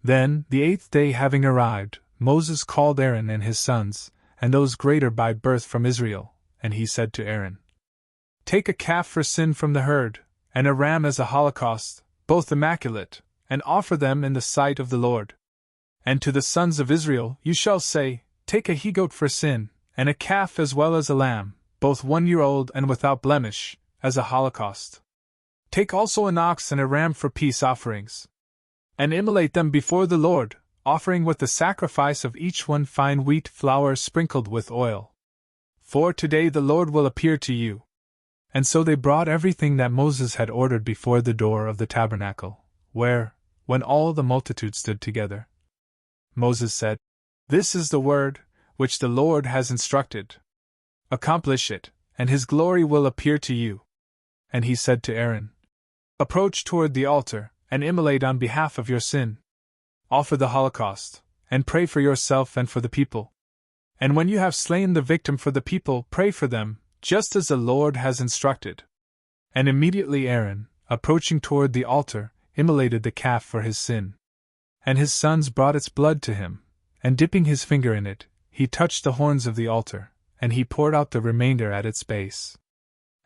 Then, the 8th day having arrived, Moses called Aaron and his sons, and those greater by birth from Israel, and he said to Aaron, Take a calf for sin from the herd, and a ram as a holocaust, both immaculate, and offer them in the sight of the Lord. And to the sons of Israel you shall say, Take a he-goat for sin, and a calf as well as a lamb, both 1-year-old and without blemish, as a holocaust. Take also an ox and a ram for peace offerings. And immolate them before the Lord, offering with the sacrifice of each one fine wheat flour sprinkled with oil. For today the Lord will appear to you. And so they brought everything that Moses had ordered before the door of the tabernacle, where, when all the multitude stood together, Moses said, This is the word which the Lord has instructed. Accomplish it, and his glory will appear to you. And he said to Aaron, Approach toward the altar, and immolate on behalf of your sin. Offer the holocaust, and pray for yourself and for the people. And when you have slain the victim for the people, pray for them, just as the Lord has instructed. And immediately Aaron, approaching toward the altar, immolated the calf for his sin. And his sons brought its blood to him, and dipping his finger in it, he touched the horns of the altar, and he poured out the remainder at its base.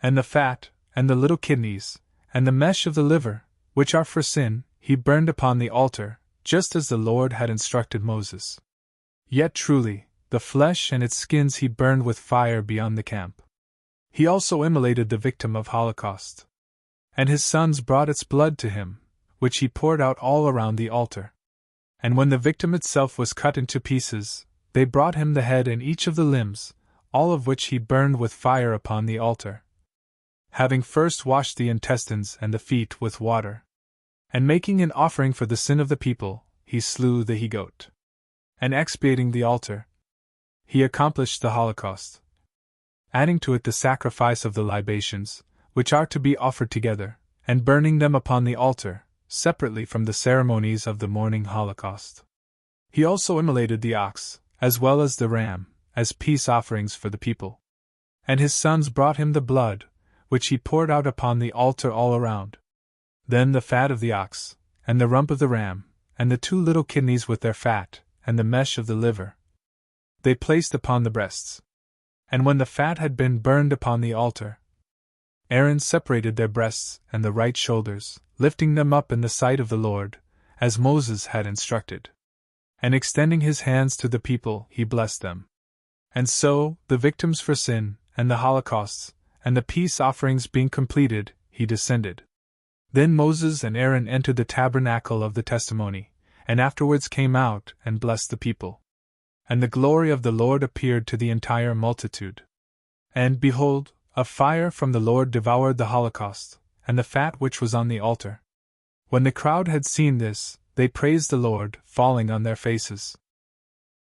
And the fat, and the little kidneys, and the mesh of the liver, which are for sin, he burned upon the altar, just as the Lord had instructed Moses. Yet truly, the flesh and its skins he burned with fire beyond the camp. He also immolated the victim of holocaust. And his sons brought its blood to him, which he poured out all around the altar. And when the victim itself was cut into pieces, they brought him the head and each of the limbs, all of which he burned with fire upon the altar. Having first washed the intestines and the feet with water, and making an offering for the sin of the people, he slew the he-goat. And expiating the altar, he accomplished the holocaust, adding to it the sacrifice of the libations, which are to be offered together, and burning them upon the altar, separately from the ceremonies of the morning holocaust. He also immolated the ox, as well as the ram, as peace offerings for the people. And his sons brought him the blood, which he poured out upon the altar all around. Then the fat of the ox, and the rump of the ram, and the 2 little kidneys with their fat, and the mesh of the liver, they placed upon the breasts. And when the fat had been burned upon the altar, Aaron separated their breasts and the right shoulders, lifting them up in the sight of the Lord, as Moses had instructed. And extending his hands to the people, he blessed them. And so, the victims for sin, and the holocausts, and the peace offerings being completed, he descended. Then Moses and Aaron entered the tabernacle of the testimony, and afterwards came out and blessed the people. And the glory of the Lord appeared to the entire multitude. And behold, a fire from the Lord devoured the holocaust, and the fat which was on the altar. When the crowd had seen this, they praised the Lord, falling on their faces.